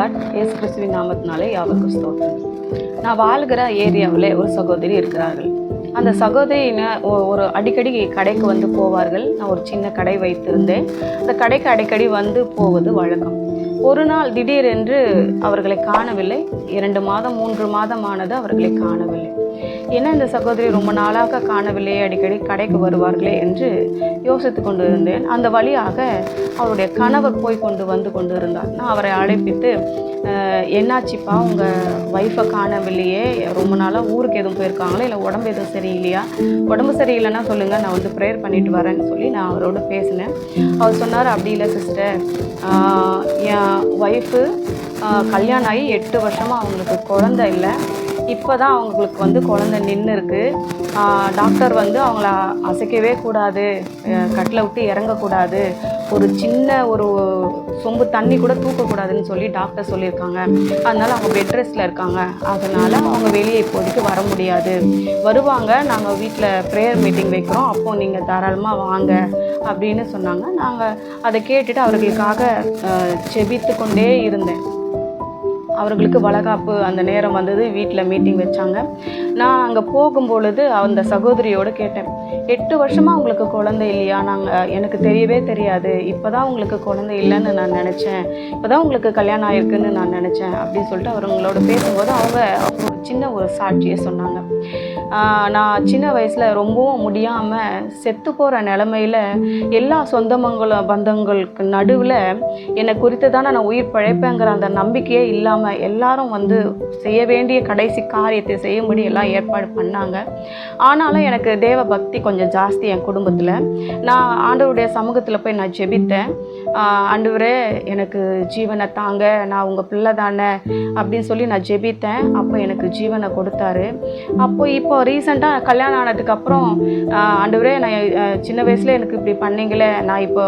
Lord. இயேசு கிறிஸ்துவின் நாமத்தினாலே யாவருக்கும் ஸ்தோத்திரம். நான் வாழ்கிற ஏரியாவில் ஒரு சகோதரி இருக்கிறார்கள். அந்த சகோதரி ஒரு அடிக்கடி கடைக்கு வந்து போவார்கள். நான் ஒரு சின்ன கடை வைத்திருந்தேன். அந்த கடைக்கு அடிக்கடி வந்து போவது வழக்கம். ஒரு நாள் திடீரென்று அவர்களை காணவில்லை. 2 மாதம் 3 மாதமானது அவர்களை காணவில்லை. ஏன்னா இந்த சகோதரி ரொம்ப நாளாக காணவில்லையே, அடிக்கடி கடைக்கு வருவார்களே என்று யோசித்து கொண்டு இருந்தேன். அந்த வழியாக அவருடைய கணவர் போய் வந்து கொண்டு இருந்தார். நான் அவரை அழைப்பித்து, என்னாச்சுப்பா, உங்கள் ஒய்ஃபை காணவில்லையே, ரொம்ப நாளாக ஊருக்கு எதுவும் போயிருக்காங்களா, இல்லை உடம்பு எதுவும் சரியில்லையா? உடம்பு சரியில்லைன்னா சொல்லுங்கள், நான் வந்து ப்ரேயர் பண்ணிட்டு வரேன்னு சொல்லி நான் அவரோட பேசினேன். அவர் சொன்னார், அப்படி இல்லை சிஸ்டர், என் ஒய்ஃபு கல்யாணம் ஆகி 8 வருஷமாக அவங்களுக்கு குழந்தை இல்லை. இப்போ தான் அவங்களுக்கு வந்து குழந்தை நின்று இருக்குது. டாக்டர் வந்து அவங்கள அசைக்கவே கூடாது, கட்டில் விட்டு இறங்கக்கூடாது, ஒரு சின்ன ஒரு சொம்பு தண்ணி கூட தூக்கக்கூடாதுன்னு சொல்லி டாக்டர் சொல்லியிருக்காங்க. அதனால் அவங்க பெட் ரெஸ்ட்டில் இருக்காங்க. அதனால் அவங்க வெளியே இப்போதைக்கு வர முடியாது. வருவாங்க, நாங்கள் வீட்டில் ப்ரேயர் மீட்டிங் வைக்கிறோம், அப்போது நீங்கள் தாராளமாக வாங்க அப்படின்னு சொன்னாங்க. நாங்கள் அதை கேட்டுட்டு அவர்களுக்காக ஜெபித்து கொண்டே இருந்தேன். அவர்களுக்கு வளகாப்பு அந்த நேரம் வந்தது, வீட்டில் மீட்டிங் வச்சாங்க. நான் அங்கே போகும்பொழுது அந்த சகோதரியோடு கேட்டேன், 8 வருஷமாக உங்களுக்கு குழந்தை இல்லையா? எனக்கு தெரியவே தெரியாது, இப்போ தான் உங்களுக்கு குழந்தை இல்லைன்னு நான் நினச்சேன், இப்போ தான் உங்களுக்கு கல்யாணம் ஆகிருக்குன்னு நான் நினச்சேன் அப்படின்னு சொல்லிட்டு அவங்களோட பேசும்போது அவங்க ஒரு சின்ன ஒரு சாட்சியை சொன்னாங்க. நான் சின்ன வயசில் ரொம்பவும் முடியாமல் செத்து போகிற நிலமையில் எல்லா பந்தங்களுக்கு நடுவில் என்னை குறித்து தானே நான் உயிர் பிழைப்பேங்கிற அந்த நம்பிக்கையே இல்லாமல் எல்லாரும் வந்து செய்ய வேண்டிய கடைசி காரியத்தை செய்யும்படி எல்லாம் ஏற்பாடு பண்ணாங்க. ஆனாலும் எனக்கு தேவ பக்தி கொஞ்சம் ஜாஸ்தி என் குடும்பத்தில். நான் ஆண்டவருடைய சமூகத்தில் போய் நான் ஜெபித்தேன். ஆண்டவரே, எனக்கு ஜீவனை தாங்க, நான் உங்கள் பிள்ளை தானே அப்படின்னு சொல்லி நான் ஜெபித்தேன். அப்போ எனக்கு ஜீவனை கொடுத்தாரு. இப்போ ரீசெண்டாக கல்யாணம் ஆனதுக்கப்புறம், ஆண்டவரே, நான் சின்ன வயசில் எனக்கு இப்படி பண்ணீங்களே, நான் இப்போ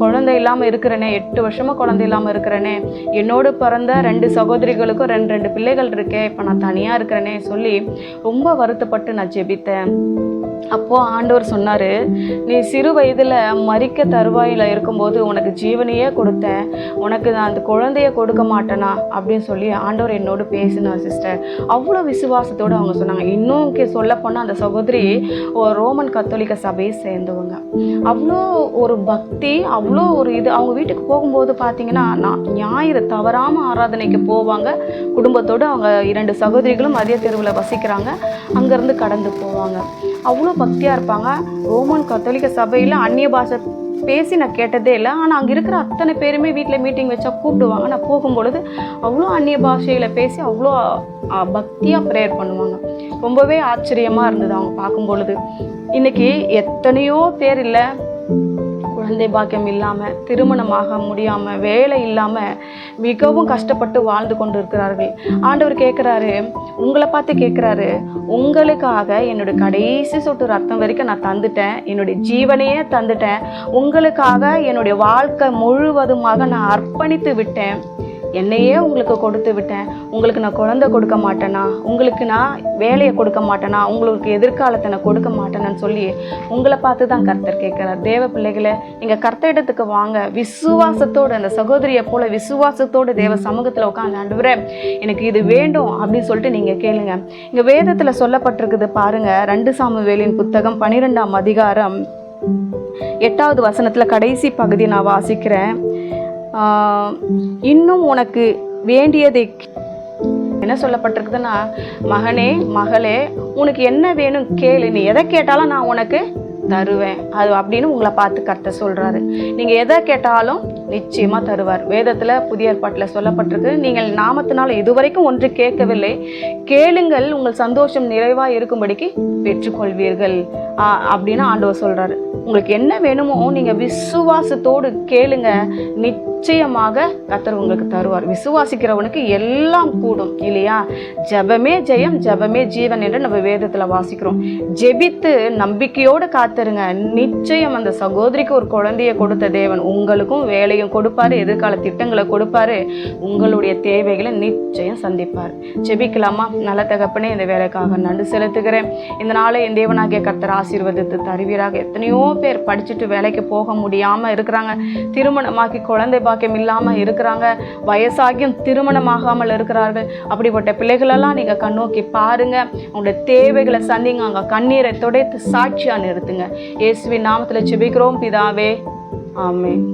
குழந்தை இல்லாமல் இருக்கிறேனே, 8 வருஷமாக குழந்தை இல்லாமல் இருக்கிறேனே, என்னோடு பிறந்த 2 சகோதரிகளுக்கும் 2 பிள்ளைகள் இருக்கேன், இப்போ நான் தனியாக இருக்கிறேனே சொல்லி ரொம்ப வருத்தப்பட்டு நான் ஜெபித்தேன். அப்போது ஆண்டவர் சொன்னார், நீ சிறு வயதில் மரிக்க தருவாயில் இருக்கும்போது உனக்கு ஜீவனையே கொடுத்தேன், உனக்கு நான் அந்த குழந்தைய கொடுக்க மாட்டேனா அப்படின்னு சொல்லி ஆண்டவர் என்னோடு பேசினார் சிஸ்டர். அவ்வளோ விசுவாசத்தோடு அவங்க சொன்னாங்க. இன்னும் சொல்லப்போனால் அந்த சகோதரி ஒரு ரோமன் கத்தோலிக்க சபையை சேர்ந்தவங்க. அவ்வளோ ஒரு பக்தி, அவ்வளோ ஒரு இது. அவங்க வீட்டுக்கு போகும்போது பார்த்தீங்கன்னா, ஞாயிறு தவறாமல் ஆராதனைக்கு போவாங்க குடும்பத்தோடு. அவங்க 2 சகோதரிகளும் மதிய தெருவில் வசிக்கிறாங்க. அங்கேருந்து கடந்து போவாங்க. அவ்வளோ பக்தியாக இருப்பாங்க. ரோமன் கத்தோலிக்க சபையில் அந்நிய பாஷை பேசி நான் கேட்டதே இல்லை. ஆனால் அங்கே இருக்கிற அத்தனை பேருமே வீட்டில் மீட்டிங் வச்சா கூப்பிடுவாங்க. நான் போகும்பொழுது அவ்வளோ அந்நிய பாஷையில் பேசி அவ்வளோ பக்தியாக ப்ரேயர் பண்ணுவாங்க. ரொம்பவே ஆச்சரியமாக இருந்தது அவங்க பார்க்கும்பொழுது. இன்றைக்கி எத்தனையோ பேர் இல்லை, குழந்தை பாக்கியம் இல்லாமல், திருமணமாக முடியாமல், வேலை இல்லாமல் மிகவும் கஷ்டப்பட்டு வாழ்ந்து கொண்டு இருக்கிறார்கள். ஆண்டவர் கேட்குறாரு, உங்களை பார்த்து கேட்குறாரு, உங்களுக்காக என்னுடைய கடைசி சொட்டு ரத்தம் வரைக்கும் நான் தந்துட்டேன், என்னுடைய ஜீவனையே தந்துட்டேன், உங்களுக்காக என்னுடைய வாழ்க்கை முழுவதுமாக நான் அர்ப்பணித்து விட்டேன், என்னையே உங்களுக்கு கொடுத்து விட்டேன். உங்களுக்கு நான் குழந்தை கொடுக்க மாட்டேனா, உங்களுக்கு நான் வேலையை கொடுக்க மாட்டேனா, உங்களுக்கு எதிர்காலத்தை நான் கொடுக்க மாட்டேனான்னு சொல்லி உங்களை பார்த்து தான் கர்த்தர் கேட்குறார். தேவ பிள்ளைகளை, நீங்கள் கர்த்தரிடத்துக்கு வாங்க, விசுவாசத்தோடு, அந்த சகோதரியை போல விசுவாசத்தோடு தேவ சமூகத்தில் உட்காந்து, ஆண்டவரே எனக்கு இது வேண்டும் அப்படின்னு சொல்லிட்டு நீங்கள் கேளுங்க. இங்கே வேதத்தில் சொல்லப்பட்டிருக்குது பாருங்கள். 2 சாமுவேலின் புத்தகம் 12ஆம் அதிகாரம் 8வது வசனத்தில் கடைசி பகுதி நான் வாசிக்கிறேன். இன்னும் உனக்கு வேண்டியதை என்ன சொல்லப்பட்டிருக்குதுன்னா, மகனே மகளே, உனக்கு என்ன வேணும் கேளு, நீ எதை கேட்டாலும் நான் உனக்கு தருவேன் அது அப்படின்னு உங்களை பார்த்து கர்த்தர் சொல்கிறாரு. நீங்கள் எதை கேட்டாலும் நிச்சயமாக தருவார். வேதத்தில் புதிய ஏற்பாட்டில் சொல்லப்பட்டிருக்கு, நீங்கள் நாமத்தினால் இதுவரைக்கும் ஒன்று கேட்கவில்லை, கேளுங்கள், உங்கள் சந்தோஷம் நிறைவாக இருக்கும்படிக்கு பெற்றுக்கொள்வீர்கள் அப்படின்னு ஆண்டவர் சொல்கிறாரு. உங்களுக்கு என்ன வேணுமோ நீங்கள் விசுவாசத்தோடு கேளுங்க, நிச்சயமாக கர்த்தர் உங்களுக்கு தருவார். விசுவாசிக்கிறவனுக்கு எல்லாம் கூடும் இல்லையா? ஜெபமே ஜெயம், ஜெபமே ஜீவன் என்று நம்ம வேதத்தில் வாசிக்கிறோம். ஜெபித்து நம்பிக்கையோடு காத்துருங்க. நிச்சயம் அந்த சகோதரிக்கு ஒரு குழந்தைய கொடுத்த தேவன் உங்களுக்கும் வேலையும் கொடுப்பாரு, எதிர்கால திட்டங்களை கொடுப்பாரு, உங்களுடைய தேவைகளை நிச்சயம் சந்திப்பார். ஜெபிக்கலாமா? நல்ல தகப்பனே, இந்த வேலைக்காக நன்றி செலுத்துகிறேன். இந்த நாளை என் தேவனாகிய கர்த்தர் ஆசீர்வதித்து தருவீராக. எத்தனையோ பேர் படிச்சுட்டு வேலைக்கு போக முடியாமல் இருக்கிறாங்க, திருமணமாக்கி குழந்தை பாக்கியம் இல்லாமல் இருக்கிறாங்க, வயசாகியும் திருமணமாகாமல் இருக்கிறார்கள். அப்படிப்பட்ட பிள்ளைகளெல்லாம் நீங்கள் கண்ணோக்கி பாருங்கள், உங்களுடைய தேவைகளை சந்திங்க, அங்கே கண்ணீரை துடைத்து சாட்சியாக நிறுத்துங்க. இயேசுவின் நாமத்தில் ஜெபிக்கிறோம் பிதாவே, ஆமென்.